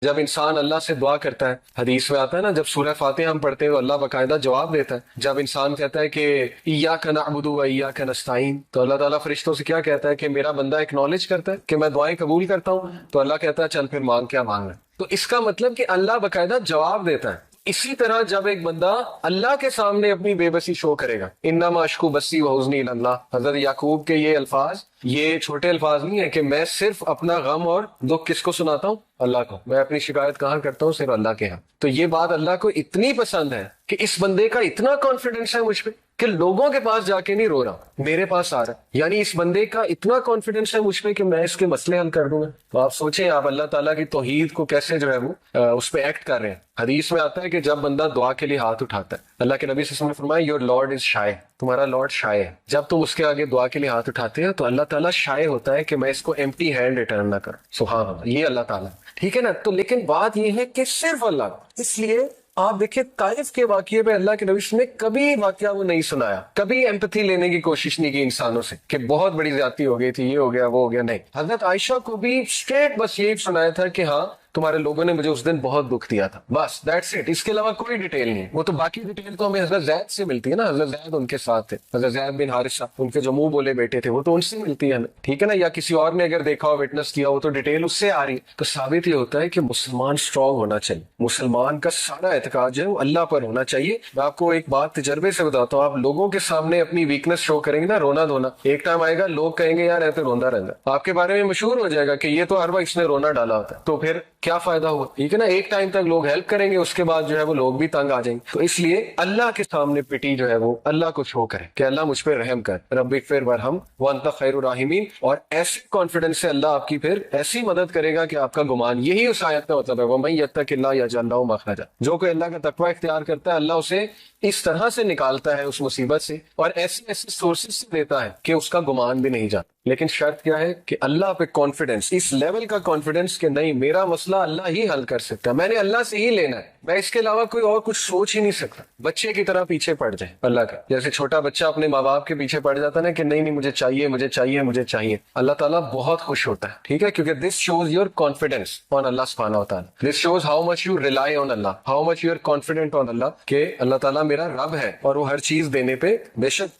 جب انسان اللہ سے دعا کرتا ہے، حدیث میں آتا ہے نا، جب سورہ فاتحہ ہم پڑھتے ہیں تو اللہ باقاعدہ جواب دیتا ہے. جب انسان کہتا ہے کہ ایاک نعبد و ایاک نستعین، تو اللہ تعالیٰ فرشتوں سے کیا کہتا ہے کہ میرا بندہ ایکنالج کرتا ہے کہ میں دعائیں قبول کرتا ہوں، تو اللہ کہتا ہے چل پھر مانگ، کیا مانگنا ہے. تو اس کا مطلب کہ اللہ باقاعدہ جواب دیتا ہے. اسی طرح جب ایک بندہ اللہ کے سامنے اپنی بے بسی شو کرے گا، انما اشکو بسی و حزنی الی اللہ، حضرت یعقوب کے یہ الفاظ، یہ چھوٹے الفاظ نہیں ہیں کہ میں صرف اپنا غم اور دکھ کس کو سناتا ہوں، اللہ کو. میں اپنی شکایت کہاں کرتا ہوں؟ صرف اللہ کے ہاں. تو یہ بات اللہ کو اتنی پسند ہے کہ اس بندے کا اتنا کانفیڈنس ہے مجھ پہ کہ لوگوں کے پاس جا کے نہیں رو رہا، میرے پاس آ رہا ہے. یعنی اس بندے کا اتنا کانفیڈنس ہے مجھ پہ کہ میں اس کے مسئلے حل کر دوں گا. تو آپ سوچیں آپ اللہ تعالیٰ کی توحید کو کیسے جو ہے وہ اس پہ ایکٹ کر رہے ہیں. حدیث میں آتا ہے کہ جب بندہ دعا کے لیے ہاتھ اٹھاتا ہے، اللہ کے نبی صلی اللہ علیہ وسلم نے فرمایا یور لارڈ از شائے، تمہارا لارڈ شائے ہے. جب تم اس کے آگے دعا کے لیے ہاتھ اٹھاتے ہیں تو اللہ تعالیٰ شائے ہوتا ہے کہ میں اس کو ایمپٹی ہینڈ ریٹرن نہ کروں. سبحان اللہ، یہ اللہ تعالیٰ. ٹھیک ہے نا. تو لیکن بات یہ ہے کہ صرف اللہ. اس لیے آپ دیکھیں طائف کے واقعے پہ اللہ کے نبی نے کبھی واقعہ وہ نہیں سنایا، کبھی ایمپتھی لینے کی کوشش نہیں کی انسانوں سے کہ بہت بڑی زیادتی ہو گئی تھی، یہ ہو گیا وہ ہو گیا. نہیں، حضرت عائشہ کو بھی اسٹریٹ بس یہی سنایا تھا کہ ہاں تمہارے لوگوں نے مجھے اس دن بہت دکھ دیا تھا، بس دیٹس اٹ. اس کے علاوہ کوئی ڈیٹیل نہیں. وہ تو باقی ڈیٹیل تو ہمیں حضرت زید سے ملتی ہے نا، حضرت زید ان کے ساتھ تھے، حضرت زید بن حارثہ ان کے جو منہ بولے بیٹے تھے، وہ تو ان سے ملتی ہے ہمیں. ٹھیک ہے نا. یا کسی اور نے اگر دیکھا ہو، وٹنس کیا ہو، تو ڈیٹیل اس سے آ رہی. تو ثابت یہ ہوتا ہے کہ مسلمان اسٹرانگ ہونا چاہیے. مسلمان کا سارا اعتقاد جو ہے وہ اللہ پر ہونا چاہیے. میں آپ کو ایک بات تجربے سے بتاتا ہوں، آپ لوگوں کے سامنے اپنی ویکنس شو کریں گے نا، رونا دھونا، ایک ٹائم آئے گا لوگ کہیں گے یار ایسے روندا رہتا ہے، آپ کے بارے میں مشہور ہو جائے گا کہ یہ تو ہر وقت اس نے رونا ڈالا ہوتا ہے. تو پھر کیا فائدہ ہوا؟ ٹھیک ہے نا. ایک ٹائم تک لوگ ہیلپ کریں گے، اس کے بعد جو ہے وہ لوگ بھی تنگ آ جائیں گے. تو اس لیے اللہ کے سامنے پٹی جو ہے وہ اللہ کو شو کرے کہ اللہ مجھ پہ رحم کر، رب اغفر وارحم وانت خیر الراحمین. اور ایسے کانفیڈنس سے اللہ آپ کی پھر ایسی مدد کرے گا کہ آپ کا گمان، یہی اس آیت کا مطلب ہے وَمَن يَتَّقِ اللَّهَ يَجْعَل لَهُ مَخْرَجًا. جو کوئی اللہ کا تقوی اختیار کرتا ہے اللہ اسے اس طرح سے نکالتا ہے اس مصیبت سے، اور ایسے ایسے سورسز سے دیتا ہے کہ اس کا گمان بھی نہیں جاتا. لیکن شرط کیا ہے کہ اللہ پہ کانفیڈنس، اس لیول کا کانفیڈنس کہ نہیں میرا مسئلہ اللہ ہی حل کر سکتا ہے، میں نے اللہ سے ہی لینا ہے، میں اس کے علاوہ کوئی اور کچھ سوچ ہی نہیں سکتا. بچے کی طرح پیچھے پڑ جائے اللہ کا، جیسے چھوٹا بچہ اپنے ماں باپ کے پیچھے پڑ جاتا ہے نا کہ نہیں نہیں مجھے چاہیے مجھے چاہیے مجھے چاہیے. اللہ تعالیٰ بہت خوش ہوتا ہے. ٹھیک ہے. کیونکہ this shows your confidence on اللہ سبحانہ وتعالیٰ. This shows how much you rely on اللہ، how much you are confident on اللہ کہ اللہ تعالیٰ میرا رب ہے اور وہ ہر چیز دینے پہ بے شک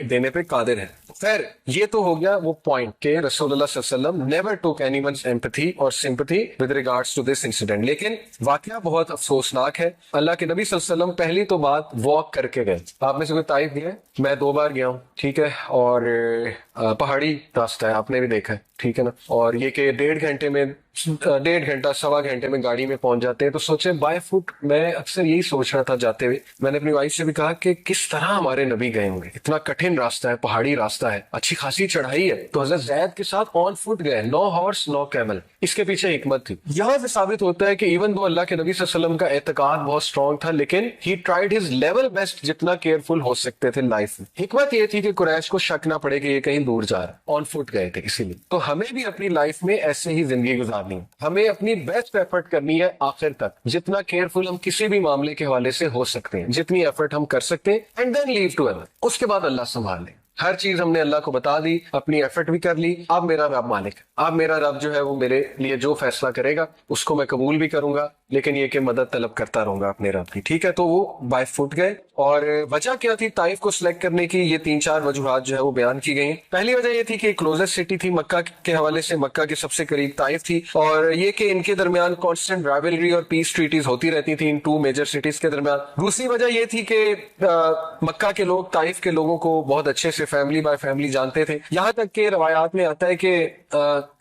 دینے پہ قادر ہے. خیر یہ تو ہو گیا وہ پوائنٹ کہ رسول اللہ صلی اللہ علیہ وسلم never took anyone's empathy or sympathy with regards to this incident. لیکن واقعہ بہت افسوسناک ہے. اللہ کے نبی صلی اللہ علیہ وسلم پہلی تو بات واک کر کے گئے. آپ میں سے کوئی طائف گیا ہے؟ میں 2 بار گیا ہوں. ٹھیک ہے. اور پہاڑی راستہ ہے، آپ نے بھی دیکھا ہے. ٹھیک ہے نا. اور یہ کہ 1.5 گھنٹے میں 1.5 گھنٹہ 1.25 گھنٹے میں گاڑی میں پہنچ جاتے ہیں. تو سوچیں بائی فٹ، میں اکثر یہی سوچ رہا تھا جاتے ہوئے، میں نے اپنی وائف سے بھی کہا کہ کس طرح ہمارے نبی گئے ہوں گے. اتنا کٹھن راستہ ہے، پہاڑی راستہ ہے، اچھی خاصی چڑھائی ہے. تو حضرت زید کے ساتھ آن فٹ گئے، نو ہارس نو کیمل. اس کے پیچھے حکمت تھی. یہاں سے ثابت ہوتا ہے کہ ایون دو اللہ کے نبی صلی اللہ علیہ وسلم کا اعتقاد بہت اسٹرانگ تھا، لیکن ہی ٹرائیڈ ہز لیول بیسٹ جتنا کیئرفل ہو سکتے تھے لائف میں. حکمت یہ تھی کہ قریش کو شک نہ پڑے کہ یہ کہیں دور جا رہا ہے. آن فٹ گئے تھے اسی لیے. تو ہمیں بھی اپنی لائف میں ایسے ہی زندگی گزارنی ہے. ہمیں اپنی بیسٹ ایفرٹ کرنی ہے آخر تک، جتنا کیئرفل ہم کسی بھی معاملے کے حوالے سے ہو سکتے ہیں، جتنی ایفرٹ ہم کر سکتے ہیں. اینڈ دین لیو ٹو اللہ. اس کے بعد اللہ سنبھال لے. ہر چیز ہم نے اللہ کو بتا دی، اپنی ایفرٹ بھی کر لی. اب میرا رب مالک، اب میرا رب جو ہے وہ میرے لیے جو فیصلہ کرے گا اس کو میں قبول بھی کروں گا، لیکن یہ کہ مدد طلب کرتا رہوں گا اپنے رب کی. ٹھیک ہے. تو وہ بائی فٹ گئے. اور وجہ کیا تھی طائف کو سلیکٹ کرنے کی؟ یہ 3-4 وجوہات جو ہے وہ بیان کی گئی. پہلی وجہ یہ تھی کہ کلوزسٹ سٹی تھی مکہ کے حوالے سے، مکہ کے سب سے قریب طائف تھی، اور یہ کہ ان کے درمیان کانسٹنٹ رائولری اور پیس ٹریٹیز ہوتی رہتی تھیں ان 2 میجر سٹیز کے درمیان. دوسری وجہ یہ تھی کہ مکہ کے لوگ طائف کے لوگوں کو بہت اچھے سے فیملی بائی فیملی جانتے تھے. یہاں تک کہ روایات میں آتا ہے کہ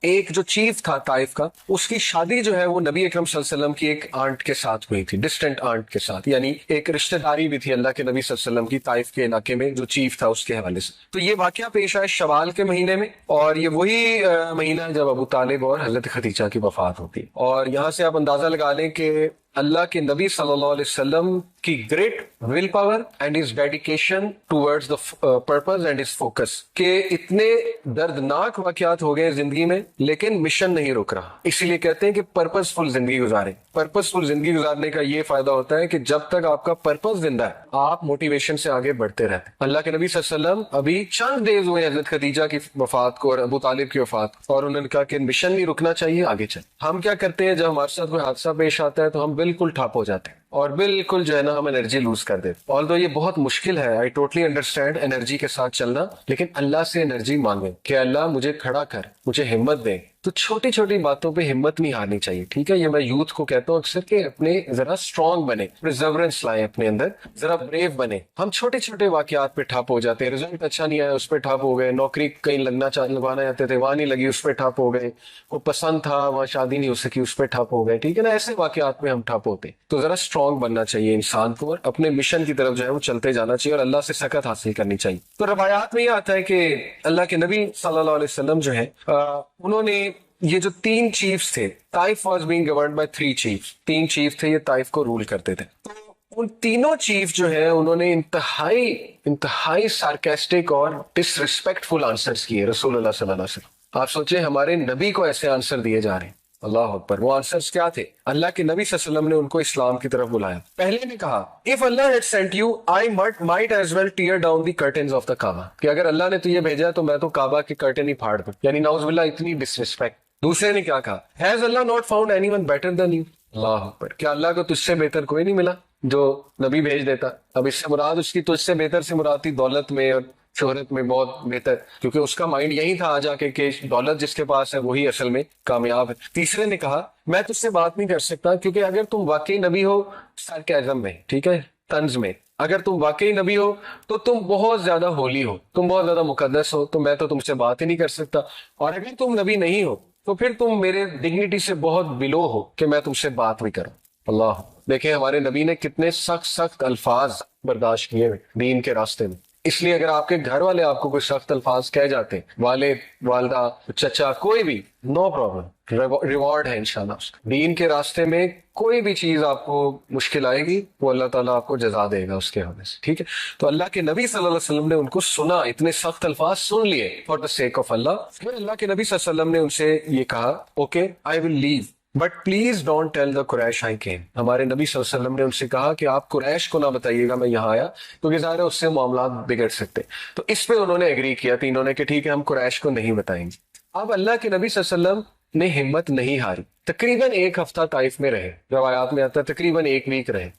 ایک جو چیف تھا طائف کا، اس کی شادی جو ہے وہ نبی اکرم صلی اللہ علیہ وسلم کی ایک آنٹ کے ساتھ ہوئی تھی، ڈسٹنٹ آنٹ کے ساتھ، یعنی ایک رشتہ داری بھی تھی اللہ کے نبی صلی اللہ علیہ وسلم کی طائف کے علاقے میں جو چیف تھا اس کے حوالے سے. تو یہ واقعہ پیش آیا شوال کے مہینے میں، اور یہ وہی مہینہ ہے جب ابو طالب اور حضرت خدیجہ کی وفات ہوتی ہے. اور یہاں سے آپ اندازہ لگا لیں کہ اللہ کے نبی صلی اللہ علیہ وسلم کی great will power and his dedication towards the purpose and his focus, کہ اتنے دردناک واقعات ہو گئے زندگی میں لیکن مشن نہیں رک رہا. اسی لیے کہتے ہیں کہ پرپز فل زندگی گزاریں. پرپز فل زندگی گزارنے کا یہ فائدہ ہوتا ہے کہ جب تک آپ کا پرپز زندہ ہے آپ موٹیویشن سے آگے بڑھتے رہتے ہیں. اللہ کے نبی صلی اللہ علیہ وسلم ابھی چند ڈیز ہوئے حضرت خدیجہ کی وفات کو اور ابو طالب کی وفات، اور انہوں نے کہا کہ مشن نہیں رکنا چاہیے، آگے چل. ہم کیا کرتے ہیں جب ہمارے ساتھ کوئی حادثہ پیش آتا ہے تو ہم بالکل ٹھپ ہو جاتے ہیں اور بالکل جو ہے نا ہم انرجی لوز کر دیتے. آلدو یہ بہت مشکل ہے، آئی ٹوٹلی انڈرسٹینڈ انرجی کے ساتھ چلنا، لیکن اللہ سے انرجی مانگیں کہ اللہ مجھے کھڑا کر، مجھے ہمت دے. تو چھوٹی چھوٹی باتوں پہ ہمت نہیں ہارنی چاہیے. ٹھیک ہے، یہ میں یوتھ کو کہتا ہوں اکثر کہ اپنے ذرا اسٹرانگ بنے، پرزیورنس لائیں اپنے اندر، ذرا بریو بنے. ہم چھوٹے چھوٹے واقعات پہ ٹھپ ہو جاتے ہیں، رزلٹ اچھا نہیں آیا اس پہ ٹھپ ہو گئے، نوکری کہیں لگوانا چاہتے تھے وہاں نہیں لگی اس پہ ٹھپ ہو گئے، وہ پسند تھا وہاں شادی نہیں ہو سکی اس پہ ٹھپ ہو گئے. ٹھیک ہے نا، ایسے واقعات میں ہم ٹھپ ہوتے ہیں. تو ذرا اسٹرانگ بننا چاہیے انسان کو اور اپنے مشن کی طرف جو ہے وہ چلتے جانا چاہیے اور اللہ سے سکت حاصل کرنی چاہیے. تو روایات میں یہ آتا ہے کہ اللہ کے نبی صلی اللہ علیہ وسلم جو ہے انہوں نے یہ جو 3 چیفز تھے، Taif was being governed by 3 chiefs, 3 chief تھے یہ طائف کو رول کرتے تھے. تو ان تینوں چیف جو ہیں انہوں نے انتہائی سارکیسٹک اور ڈس ریسپیکٹفل آنسرز کیے رسول اللہ صلی اللہ علیہ وسلم. آپ سوچیں ہمارے نبی کو ایسے آنسر دیے جا رہے ہیں. اللہ اکبر. وہ آنسرز کیا تھے؟ اللہ کے نبی صلی اللہ علیہ وسلم نے ان کو اسلام کی طرف بلایا. پہلے نے کہا if Allah had sent you I might as well tear down the curtains of the Kaaba، کہ اگر اللہ نے تجھے بھیجا تو میں تو کعبہ کے کرٹن ہی پھاڑ دوں، یعنی نعوذ باللہ اتنی ڈس ریسپیکٹ. دوسرے نے کیا کہا has Allah not found anyone better than you؟ اللہ اکبر. کیا اللہ کو تجھ سے بہتر کوئی نہیں ملا جو نبی بھیج دیتا؟ اب اس سے مراد اس کی تجھ سے بہتر سے مراد تھی دولت میں اور شہرت میں بہت بہتر، کیونکہ اس کا مائنڈ یہی تھا آ جا کے کہ دولت جس کے پاس ہے وہی اصل میں کامیاب ہے. تیسرے نے کہا میں تجھ سے بات نہیں کر سکتا کیونکہ اگر تم واقعی نبی ہو سارکیزم میں، ٹھیک ہے، طنز میں، اگر تم واقعی نبی ہو تو تم بہت زیادہ ہولی ہو، تم بہت زیادہ مقدس ہو، تو میں تو تم سے بات ہی نہیں کر سکتا. اور اگر تم نبی نہیں ہو تو پھر تم میرے ڈگنیٹی سے بہت بلو ہو کہ میں تم سے بات بھی کروں. اللہ دیکھیں ہمارے نبی نے کتنے سخت الفاظ برداشت کیے دین کے راستے میں. اس لیے اگر آپ کے گھر والے آپ کو کوئی سخت الفاظ کہہ جاتے ہیں، والد والدہ چچا کوئی بھی، نو پرابلم، ریوارڈ ہے انشاءاللہ. دین کے راستے میں کوئی بھی چیز آپ کو مشکل آئے گی وہ اللہ تعالیٰ آپ کو جزا دے گا اس کے حوالے سے. ٹھیک ہے، تو اللہ کے نبی صلی اللہ علیہ وسلم نے ان کو سنا، اتنے سخت الفاظ سن لیے فار دا سیک آف اللہ. پھر اللہ کے نبی صلی اللہ علیہ وسلم نے ان سے یہ کہا okay I will leave but please don't tell the Quraish I came. ہمارے نبی صلی اللہ علیہ وسلم نے ان سے کہا کہ آپ قریش کو نہ بتائیے گا میں یہاں آیا، کیونکہ ظاہر ہے اس سے معاملات بگڑ سکتے. تو اس پہ انہوں نے ایگری کیا تینوں نے کہ ٹھیک ہے ہم قریش کو نہیں بتائیں گے. اب اللہ کے نبی صلی اللہ علیہ وسلم نے ہمت نہیں ہاری، تقریباً 1 ہفتہ طائف میں رہے، روایات میں آتا ہے تقریباً 1 ویک رہے.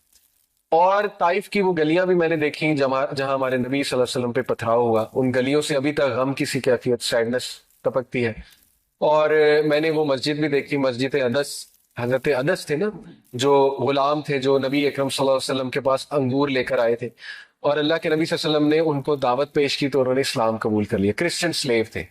اور طائف کی وہ گلیاں بھی میں نے دیکھی جہاں ہمارے نبی صلی اللہ علیہ وسلم پہ پتھراؤ ہوا، ان گلیوں سے ابھی تک غم کی سی کیفیت، سیڈنس ٹپکتی ہے. اور میں نے وہ مسجد بھی دیکھی، مسجد عدس، حضرت عدس تھے نا جو غلام تھے جو نبی اکرم صلی اللہ علیہ وسلم کے پاس انگور لے کر آئے تھے، اور اللہ کے نبی صلی اللہ علیہ وسلم نے ان کو دعوت پیش کی تو انہوں نے اسلام قبول کر لیا. کرسچن سلیو تھے.